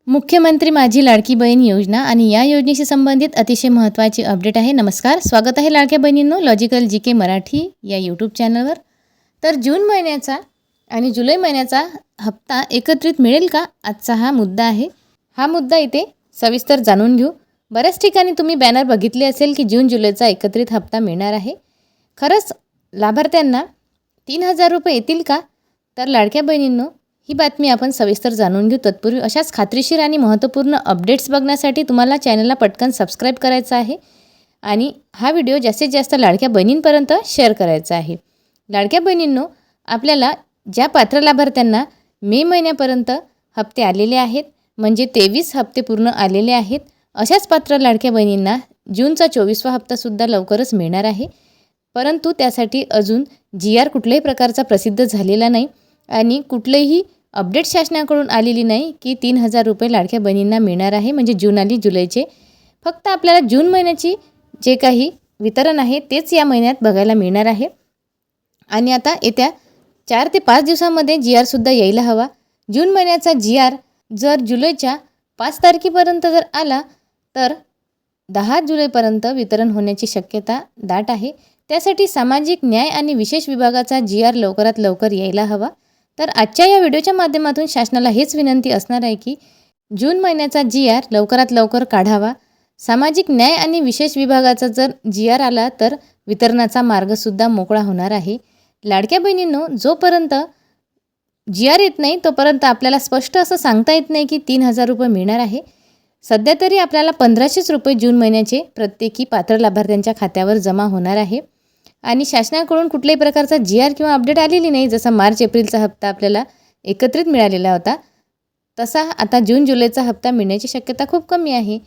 मुख्यमंत्री माझी लाडकी बहीण योजना आणि या योजनेशी संबंधित अतिशय महत्त्वाची अपडेट आहे. नमस्कार, स्वागत आहे लाडक्या बहिणींनो लॉजिकल जी के मराठी या यूट्यूब चॅनलवर. तर जून महिन्याचा आणि जुलै महिन्याचा हप्ता एकत्रित मिळेल का? आजचा हा मुद्दा आहे. हा मुद्दा इथे सविस्तर जाणून घेऊ. बऱ्याच ठिकाणी तुम्ही बॅनर बघितले असेल की जून जुलैचा एकत्रित हप्ता मिळणार आहे. खरंच लाभार्थ्यांना 3,000 रुपये येतील का? तर लाडक्या बहिणींनो ही बातमी आपण सविस्तर जाणून घेऊ. तत्पूर्वी अशाच खात्रीशीर आणि महत्त्वपूर्ण अपडेट्स बघण्यासाठी तुम्हाला चॅनलला पटकन सबस्क्राईब करायचं आहे आणि हा व्हिडिओ जास्तीत जास्त लाडक्या बहिणींपर्यंत शेअर करायचा आहे. लाडक्या बहिणींनो, आपल्याला ज्या पात्र लाभार्थ्यांना मे महिन्यापर्यंत हप्ते आलेले आहेत, म्हणजे 23 हप्ते पूर्ण आलेले आहेत, अशाच पात्र लाडक्या बहिणींना जूनचा 24वा हप्तासुद्धा लवकरच मिळणार आहे. परंतु त्यासाठी अजून GR कुठल्याही प्रकारचा प्रसिद्ध झालेला नाही आणि कुठलेही अपडेट शासनाकडून आलेली नाही की 3,000 रुपये लाडक्या बहिणींना मिळणार आहे, म्हणजे जून आणि जुलैचे. फक्त आपल्याला जून महिन्याची जे काही वितरण आहे तेच या महिन्यात बघायला मिळणार आहे. आणि आता येत्या 4 ते 5 दिवसांमध्ये GRसुद्धा यायला हवा. जून महिन्याचा GR जर जुलैच्या 5 तारखेपर्यंत जर आला तर 10 जुलैपर्यंत वितरण होण्याची शक्यता दाट आहे. त्यासाठी सामाजिक न्याय आणि विशेष विभागाचा GR लवकरात लवकर यायला हवा. तर आजच्या या व्हिडिओच्या माध्यमातून शासनाला हेच विनंती असणार आहे की जून महिन्याचा GR लवकरात लवकर काढावा. सामाजिक न्याय आणि विशेष विभागाचा जर GR आला तर वितरणाचा मार्गसुद्धा मोकळा होणार आहे. लाडक्या बहिणींनो, जोपर्यंत GR येत नाही तोपर्यंत आपल्याला स्पष्ट असं सांगता येत नाही की 3,000 रुपये मिळणार आहे. सध्या तरी आपल्याला 1,500 रुपये जून महिन्याचे प्रत्येकी पात्र लाभार्थ्यांच्या खात्यावर जमा होणार आहे आणि शासनाकडून कुठल्याही प्रकारचा GR किंवा अपडेट आलेली नाही. जसा मार्च एप्रिलचा हप्ता आपल्याला एकत्रित मिळालेला होता, तसा आता जून जुलैचा हप्ता मिळण्याची शक्यता खूप कमी आहे.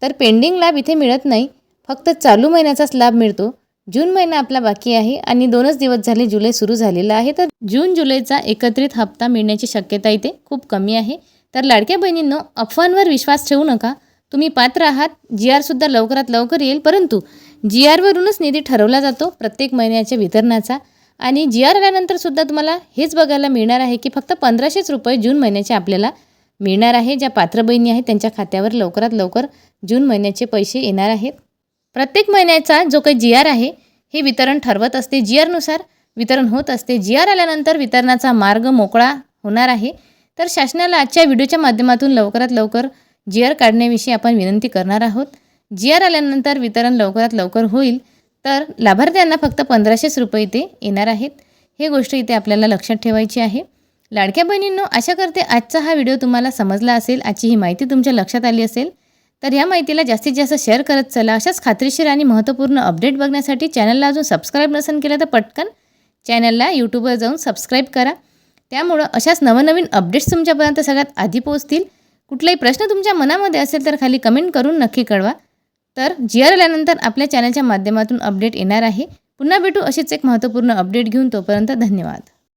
तर पेंडिंग लाभ इथे मिळत नाही, फक्त चालू महिन्याचाच लाभ मिळतो. जून महिना आपला बाकी आहे आणि 2च दिवस झाले जुलै सुरू झालेला आहे. तर जून जुलैचा एकत्रित हप्ता मिळण्याची शक्यता इथे खूप कमी आहे. तर लाडक्या बहिणींनो, अफवांवर विश्वास ठेवू नका. तुम्ही पात्र आहात, GRसुद्धा लवकरात लवकर येईल, परंतु GRवरूनच निधी ठरवला जातो प्रत्येक महिन्याच्या वितरणाचा. आणि GR आल्यानंतरसुद्धा तुम्हाला हेच बघायला मिळणार आहे की फक्त 1,500 रुपये जून महिन्याचे आपल्याला मिळणार आहे. ज्या पात्र बहिणी आहेत त्यांच्या खात्यावर लवकरात लवकर जून महिन्याचे पैसे येणार आहेत. प्रत्येक महिन्याचा जो काही GR आहे हे वितरण ठरवत असते, GRनुसार वितरण होत असते. GR आल्यानंतर वितरणाचा मार्ग मोकळा होणार आहे. तर शासनाला आजच्या व्हिडिओच्या माध्यमातून लवकरात लवकर GR काढण्याविषयी आपण विनंती करणार आहोत. GR आल्यानंतर वितरण लवकरात लवकर होईल, तर लाभार्थ्यांना फक्त 1,500 रुपये इथे येणार आहेत. हे गोष्ट इथे आपल्याला लक्षात ठेवायची आहे. लाडक्या बहिणींनो, आशा करते आजचा हा व्हिडिओ तुम्हाला समजला असेल, आजची ही माहिती तुमच्या लक्षात आली असेल. तर ह्या माहितीला जास्तीत जास्त शेअर करत चला. अशाच खात्रीशीर आणि महत्त्वपूर्ण अपडेट बघण्यासाठी चॅनलला अजून सबस्क्राईब नसेल केलं तर पटकन चॅनलला यूट्यूबवर जाऊन सबस्क्राईब करा. त्यामुळं अशाच नवनवीन अपडेट्स तुमच्यापर्यंत सगळ्यात आधी पोहोचतील. कुठलाही प्रश्न तुमच्या मनामध्ये असेल तर खाली कमेंट करून नक्की कळवा. तर GR आल्यानंतर आपल्या चॅनलच्या माध्यमातून अपडेट येणार आहे. पुन्हा भेटू अशीच एक महत्त्वपूर्ण अपडेट घेऊन. तोपर्यंत धन्यवाद.